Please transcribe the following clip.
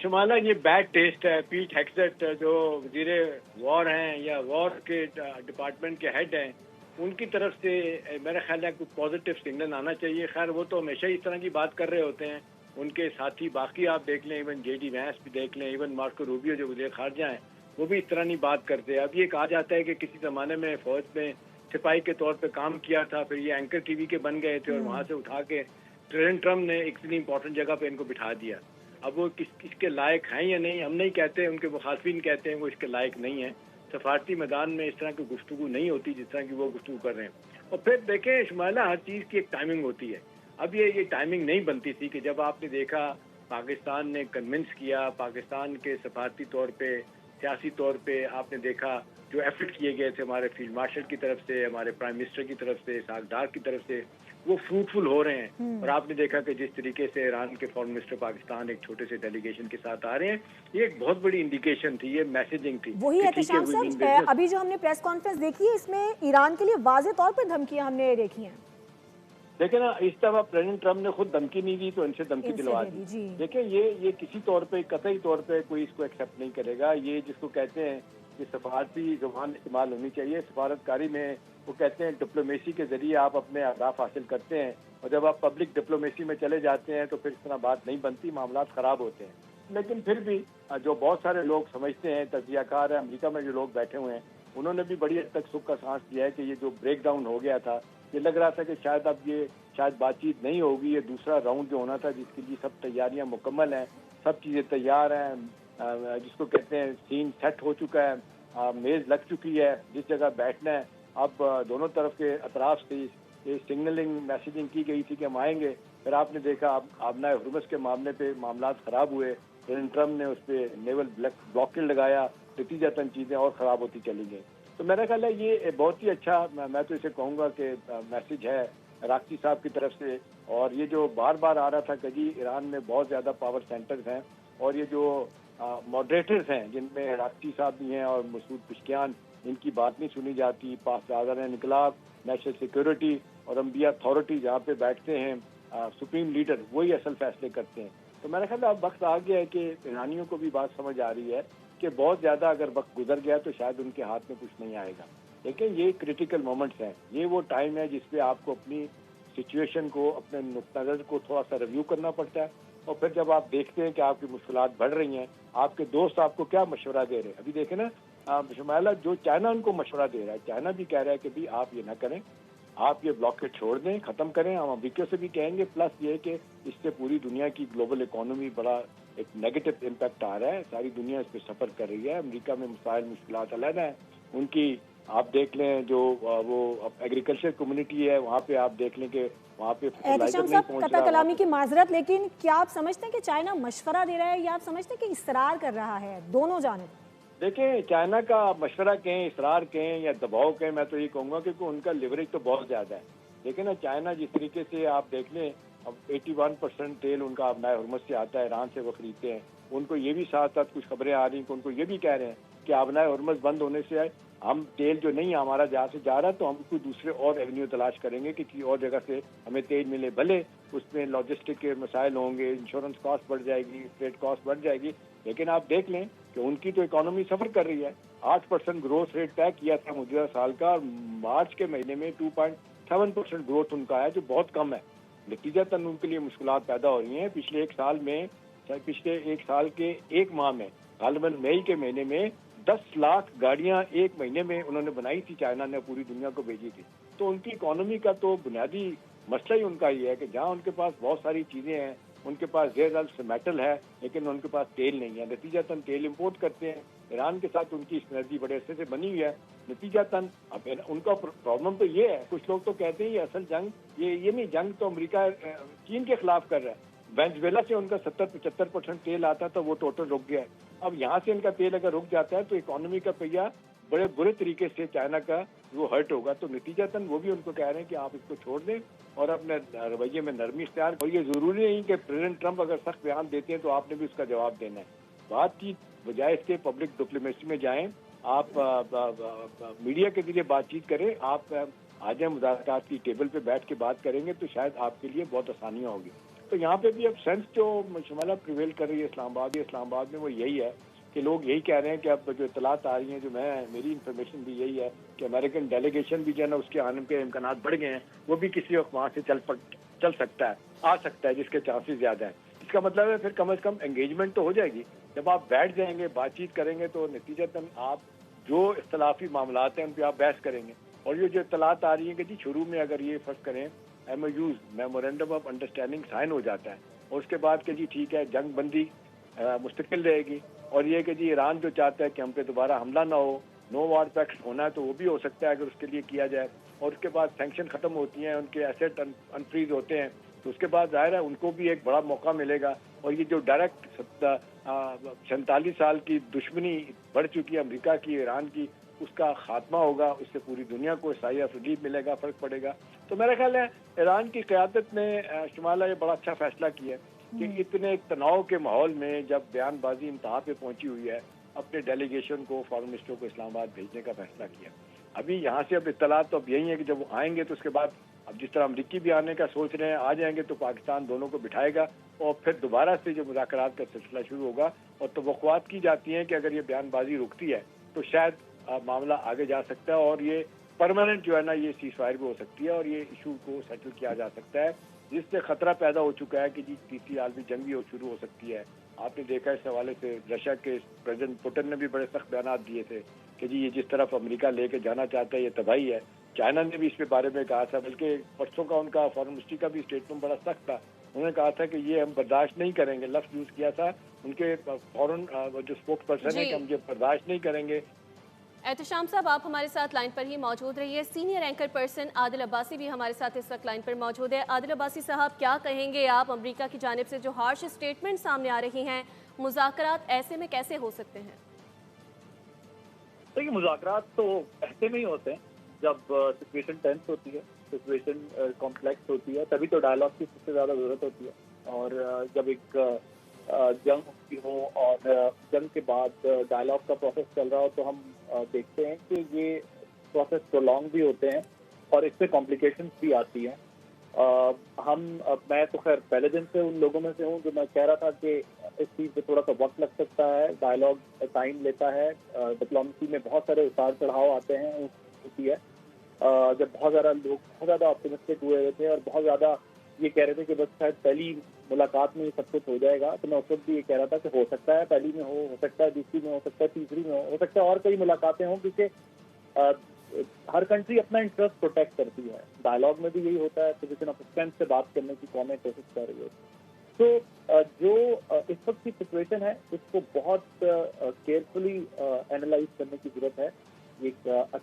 شمالہ یہ bed test ہے. پیٹ ہیگسیٹ جو وزیر وار ہیں یا وار کے ڈپارٹمنٹ کے ہیڈ ہیں, ان کی طرف سے میرا خیال ہے کوئی پازیٹیو سگنل آنا چاہیے. خیر وہ تو ہمیشہ اس طرح کی بات کر رہے ہوتے ہیں. ان کے ساتھی باقی آپ دیکھ لیں, ایون جے ڈی وینس بھی دیکھ لیں, ایون مارکو روبیو جو وزیر خارجہ ہیں وہ بھی اس طرح نہیں بات کرتے. اب یہ کہا جاتا ہے کہ کسی زمانے میں فوج میں سپاہی کے طور پہ کام کیا تھا, پھر یہ اینکر ٹی وی کے بن گئے تھے اور وہاں سے اٹھا کے پریزیڈنٹ ٹرمپ نے ایک اتنی امپورٹنٹ جگہ پہ ان کو بٹھا دیا. اب وہ کس کے لائق ہیں یا نہیں ہم نہیں کہتے, ان کے مخالفین کہتے ہیں وہ اس کے لائق نہیں ہیں. سفارتی میدان میں اس طرح کی گفتگو نہیں ہوتی جس طرح کی وہ گفتگو کر رہے ہیں. اور پھر دیکھیں شمالہ, ہر چیز کی ایک ٹائمنگ ہوتی ہے. اب یہ ٹائمنگ نہیں بنتی تھی کہ جب آپ نے دیکھا پاکستان نے کنونس کیا, پاکستان کے سفارتی طور پہ سیاسی طور پہ آپ نے دیکھا جو ایفرٹ کیے گئے تھے ہمارے فیلڈ مارشل کی طرف سے, ہمارے پرائم منسٹر کی طرف سے, اسحاق ڈار کی طرف سے, وہ فروٹفل ہو رہے ہیں. اور آپ نے دیکھا کہ جس طریقے سے ایران کے فارن منسٹر پاکستان ایک چھوٹے سے ڈیلیگیشن کے ساتھ آ رہے ہیں, یہ ایک بہت بڑی انڈیکیشن تھی, یہ میسیجنگ تھی. وہی احتشام صاحب, ابھی جو ہم نے پریس کانفرنس دیکھی ہے اس میں ایران کے لیے واضح طور پہ دھمکیاں ہم نے دیکھی ہیں. دیکھیں نا, اس دفعہ پریزیڈنٹ ٹرمپ نے خود دھمکی نہیں دی تو ان سے دھمکی دلوا دی. دیکھیں یہ کسی طور پہ قطعی طور پہ کوئی اس کو ایکسیپٹ نہیں کرے گا. یہ جس کو کہتے ہیں کہ سفارتی زبان استعمال ہونی چاہیے. سفارتکاری میں وہ کہتے ہیں ڈپلومیسی کے ذریعے آپ اپنے اہداف حاصل کرتے ہیں, اور جب آپ پبلک ڈپلومیسی میں چلے جاتے ہیں تو پھر اس طرح بات نہیں بنتی, معاملات خراب ہوتے ہیں. لیکن پھر بھی جو بہت سارے لوگ سمجھتے ہیں, تجزیہ کار ہیں, امریکہ میں جو لوگ بیٹھے ہوئے ہیں, انہوں نے بھی بڑی حد تک سکھ کا سانس لیا ہے کہ یہ جو بریک ڈاؤن ہو گیا تھا, یہ لگ رہا تھا کہ شاید اب یہ بات چیت نہیں ہوگی. یہ دوسرا راؤنڈ جو ہونا تھا جس کے لیے سب تیاریاں مکمل ہیں, سب چیزیں تیار ہیں, جس کو کہتے ہیں سین سیٹ ہو چکا ہے, میز لگ چکی ہے, جس جگہ بیٹھنا ہے. اب دونوں طرف کے اطراف سے یہ سگنلنگ میسیجنگ کی گئی تھی کہ ہم آئیں گے. پھر آپ نے دیکھا آبنائے ہرمز کے معاملے پہ معاملات خراب ہوئے, پریزیڈنٹ ٹرمپ نے اس پہ نیول بلاکیڈ لگایا, نتیجتاً چیزیں اور خراب ہوتی چلی گئیں. تو میرا خیال ہے یہ بہت ہی اچھا, میں تو اسے کہوں گا کہ میسیج ہے راکچی صاحب کی طرف سے. اور یہ جو بار بار آ رہا تھا کہ جی ایران میں بہت زیادہ پاور سینٹرز ہیں, اور یہ جو ماڈریٹرز ہیں جن میں راکچی صاحب بھی ہیں اور مسعود پشکیان, ان کی بات نہیں سنی جاتی. پاسداران انقلاب, نیشنل سیکورٹی اور انبیاء اتھارٹی جہاں پہ بیٹھتے ہیں سپریم لیڈر, وہی اصل فیصلے کرتے ہیں. تو میرا خیال ہے اب وقت آ گیا ہے کہ ایرانیوں کو بھی بات سمجھ آ رہی ہے کہ بہت زیادہ اگر وقت گزر گیا تو شاید ان کے ہاتھ میں کچھ نہیں آئے گا. لیکن یہ کریٹیکل مومنٹس ہیں, یہ وہ ٹائم ہے جس پہ آپ کو اپنی سچویشن کو, اپنے نقطہ نظر کو تھوڑا سا ریویو کرنا پڑتا ہے. اور پھر جب آپ دیکھتے ہیں کہ آپ کی مشکلات بڑھ رہی ہیں, آپ کے دوست آپ کو کیا مشورہ دے رہے ہیں. ابھی دیکھیں نا شمالہ, جو چائنا ان کو مشورہ دے رہا ہے, چائنا بھی کہہ رہا ہے کہ بھی آپ یہ نہ کریں, آپ یہ بلاکیڈ چھوڑ دیں, ختم کریں. ہم امریکہ سے بھی کہیں گے. پلس یہ کہ اس سے پوری دنیا کی گلوبل اکانومی بڑا ایک نیگیٹو امپیکٹ آ رہا ہے, ساری دنیا اس پہ سفر کر رہی ہے. امریکہ میں مسائل مشکلات علیحدہ ہیں ان کی. آپ دیکھ لیں جو وہ ایگریکلچر کمیونٹی ہے, وہاں پہ آپ دیکھ لیں کہ وہاں پہ احتشام صاحب قطع کلامی کی معذرت, لیکن کیا آپ سمجھتے ہیں کہ چائنا مشورہ دے رہا ہے یا آپ سمجھتے ہیں کہ اصرار کر رہا ہے دونوں جانب؟ دیکھیں چائنا کا مشورہ کہیں, اصرار کہیں یا دباؤ کہیں, میں تو یہ کہوں گا کہ ان کا لیوریج تو بہت زیادہ ہے. لیکن چائنا جس طریقے سے آپ دیکھ لیں, اب 81% تیل ان کا آبنائے ہرمز سے آتا ہے, ایران سے وہ خریدتے ہیں. ان کو یہ بھی ساتھ ساتھ کچھ خبریں آ رہی ہیں کہ ان کو یہ بھی کہہ رہے ہیں کہ آبنائے ہرمز بند ہونے سے ہم تیل جو نہیں ہمارا جہاں سے جا رہا تو ہم کوئی دوسرے اور ایونیو تلاش کریں گے کہ کسی اور جگہ سے ہمیں تیل ملے. بھلے اس میں لاجسٹک کے مسائل ہوں گے, انشورنس کاسٹ بڑھ جائے گی, فریٹ کاسٹ بڑھ جائے گی, لیکن آپ دیکھ لیں کہ ان کی تو اکانومی سفر کر رہی ہے. 8% گروتھ ریٹ طے کیا تھا موجودہ سال کا, اور مارچ کے مہینے میں 2.7% گروتھ ان کا ہے, جو بہت کم ہے. نتیجتاً ان کے لیے مشکلات پیدا ہو رہی ہیں. پچھلے ایک سال کے ایک ماہ میں غالباً مئی کے مہینے میں 10 لاکھ گاڑیاں ایک مہینے میں انہوں نے بنائی تھی, چائنا نے پوری دنیا کو بھیجی تھی. تو ان کی اکانومی کا تو بنیادی مسئلہ ہی ان کا یہ ہے کہ جہاں ان کے پاس بہت ساری چیزیں ہیں, ان کے پاس زیر سے میٹل ہے لیکن ان کے پاس تیل نہیں ہے. نتیجتاً تیل امپورٹ کرتے ہیں. ایران کے ساتھ ان کی سینرجی بڑے عرصے سے بنی ہوئی ہے. نتیجتاً اب ان کا پرابلم تو یہ ہے, کچھ لوگ تو کہتے ہیں یہ اصل جنگ یہ نہیں, جنگ تو امریکہ چین کے خلاف کر رہا ہے. وینزویلا سے ان کا 70-75% تیل آتا تھا, وہ ٹوٹل رک گیا ہے. اب یہاں سے ان کا تیل اگر رک جاتا ہے تو اکانومی کا پہیہ بڑے برے طریقے سے چائنا کا وہ ہرٹ ہوگا. تو نتیجتاً وہ بھی ان کو کہہ رہے ہیں کہ آپ اس کو چھوڑ دیں اور اپنے رویے میں نرمی اختیار. اور یہ ضروری نہیں کہ پریزیڈنٹ ٹرمپ اگر سخت بیان دیتے ہیں تو آپ نے بھی اس کا جواب دینا ہے. بات چیت بجائے اس کے پبلک ڈپلومیسی میں جائیں, آپ میڈیا کے ذریعے بات چیت کریں, آپ آ جائیں مذاکرات کی ٹیبل پہ بیٹھ کے بات کریں گے تو شاید آپ کے لیے بہت آسانیاں ہوگی. تو یہاں پہ بھی اب سینس جو شمالہ پریویل کر رہی ہے اسلام آباد میں وہ یہی ہے کہ لوگ یہی کہہ رہے ہیں کہ اب جو اطلاعات آ رہی ہیں، جو میری انفارمیشن بھی یہی ہے کہ امریکن ڈیلیگیشن بھی جو ہے نا اس کے آنے کے امکانات بڑھ گئے ہیں، وہ بھی کسی وقت وہاں سے چل سکتا ہے، آ سکتا ہے، جس کے چانسز زیادہ ہیں۔ اس کا مطلب ہے پھر کم از کم انگیجمنٹ تو ہو جائے گی۔ جب آپ بیٹھ جائیں گے، بات چیت کریں گے تو نتیجتاً آپ جو اختلافی معاملات ہیں ان پہ آپ بحث کریں گے۔ اور یہ جو اطلاعات آ رہی ہیں کہ جی شروع میں اگر یہ فرض کریں MOUs memorandum of understanding sign ہو جاتا ہے اور اس کے بعد کہ جی ٹھیک ہے جنگ بندی مستقل رہے گی، اور یہ کہ جی ایران جو چاہتا ہے کہ ہم پہ دوبارہ حملہ نہ ہو، نو وار پیکٹ ہونا ہے تو وہ بھی ہو سکتا ہے اگر اس کے لیے کیا جائے، اور اس کے بعد سینکشن ختم ہوتی ہیں، ان کے ایسٹ انفریز ہوتے ہیں، تو اس کے بعد ظاہر ہے ان کو بھی ایک بڑا موقع ملے گا۔ اور یہ جو ڈائریکٹ 47 سال کی دشمنی بڑھ چکی ہے امریکہ کی ایران کی، اس کا خاتمہ ہوگا، اس سے پوری دنیا کو سایہ ریلیف ملے گا، فرق پڑے گا۔ تو میرا خیال ہے ایران کی قیادت نے شمالہ یہ بڑا اچھا فیصلہ کیا کہ اتنے ایک تناؤ کے ماحول میں جب بیان بازی انتہا پہ پہنچی ہوئی ہے، اپنے ڈیلیگیشن کو، فارن منسٹر کو اسلام آباد بھیجنے کا فیصلہ کیا۔ ابھی یہاں سے اب اطلاعات تو اب یہی ہے کہ جب وہ آئیں گے تو اس کے بعد اب جس طرح امریکی بھی آنے کا سوچ رہے ہیں، آ جائیں گے تو پاکستان دونوں کو بٹھائے گا اور پھر دوبارہ سے جو مذاکرات کا سلسلہ شروع ہوگا، اور توقعات کی جاتی ہیں کہ اگر یہ بیان بازی رکتی ہے تو شاید معاملہ آگے جا سکتا ہے اور یہ پرماننٹ جو ہے نا یہ سیز فائر بھی ہو سکتی ہے اور یہ ایشو کو سیٹل کیا جا سکتا ہے، جس سے خطرہ پیدا ہو چکا ہے کہ جی تیسری عالمی جنگ بھی شروع ہو سکتی ہے۔ آپ نے دیکھا اس حوالے سے رشیا کے پریزیڈنٹ پوٹن نے بھی بڑے سخت بیانات دیے تھے کہ جی یہ جس طرف امریکہ لے کے جانا چاہتا ہے یہ تباہی ہے۔ چائنا نے بھی اس کے بارے میں کہا تھا، بلکہ پرسوں کا ان کا فارن منسٹری کا بھی اسٹیٹمنٹ بڑا سخت تھا، انہوں نے کہا تھا کہ یہ ہم برداشت نہیں کریں گے، لفظ یوز کیا تھا ان کے فورن جو اسپوکس پرسن ہے کہ ہم یہ برداشت نہیں کریں گے۔ احتشام صاحب آپ ہمارے ساتھ لائن پر ہی موجود رہیے۔ سینئر اینکر پرسن عادل عباسی بھی ہمارے ساتھ اس وقت لائن پر موجود ہے۔ عادل عباسی صاحب کیا کہیں گے آپ، امریکہ کی جانب سے جو ہارش اسٹیٹمنٹ سامنے آ رہی ہیں، مذاکرات ایسے میں کیسے ہو سکتے ہیں؟ دیکھیے مذاکرات تو ایسے میں ہی ہوتے ہیں جب سچویشن ٹینس ہوتی ہے، سچویشن کمپلیکس ہوتی ہے، تبھی تو ڈائلاگ کی سب سے زیادہ ضرورت ہوتی ہے۔ اور جب ایک جنگ ہوتی ہو اور جنگ کے بعد ڈائلاگ کا پروسیس چل رہا ہو تو ہم دیکھتے ہیں کہ یہ پروسیس پرولونگ بھی ہوتے ہیں اور اس سے کمپلیکیشنز بھی آتی ہیں۔ میں تو خیر پہلے دن سے ان لوگوں میں سے ہوں جو میں کہہ رہا تھا کہ اس چیز پہ تھوڑا سا وقت لگ سکتا ہے، ڈائلاگ ٹائم لیتا ہے، ڈپلومیسی میں بہت سارے اتار چڑھاؤ آتے ہیں ہوتی ہے۔ جب بہت زیادہ لوگ بہت زیادہ آپٹیمسٹک ہوئے ہوئے تھے اور بہت زیادہ یہ کہہ رہے تھے کہ بس شاید پہلی ملاقات میں یہ سب کچھ ہو جائے گا، تو میں اس وقت بھی یہ کہہ رہا تھا کہ ہو سکتا ہے پہلی میں ہو سکتا ہے دوسری میں ہو سکتا ہے تیسری میں ہو سکتا ہے اور کئی ملاقاتیں ہوں، کیونکہ ہر کنٹری اپنا انٹرسٹ پروٹیکٹ کرتی ہے۔ ڈائلاگ میں بھی یہی ہوتا ہے، پوزیشن آف اسٹرینتھ سے بات کرنے کی قومیں کوشش کر رہی ہے۔ تو جو اس وقت کی سچویشن ہے اس کو بہت کیئرفلی اینالائز کرنے کی ضرورت ہے۔ ایک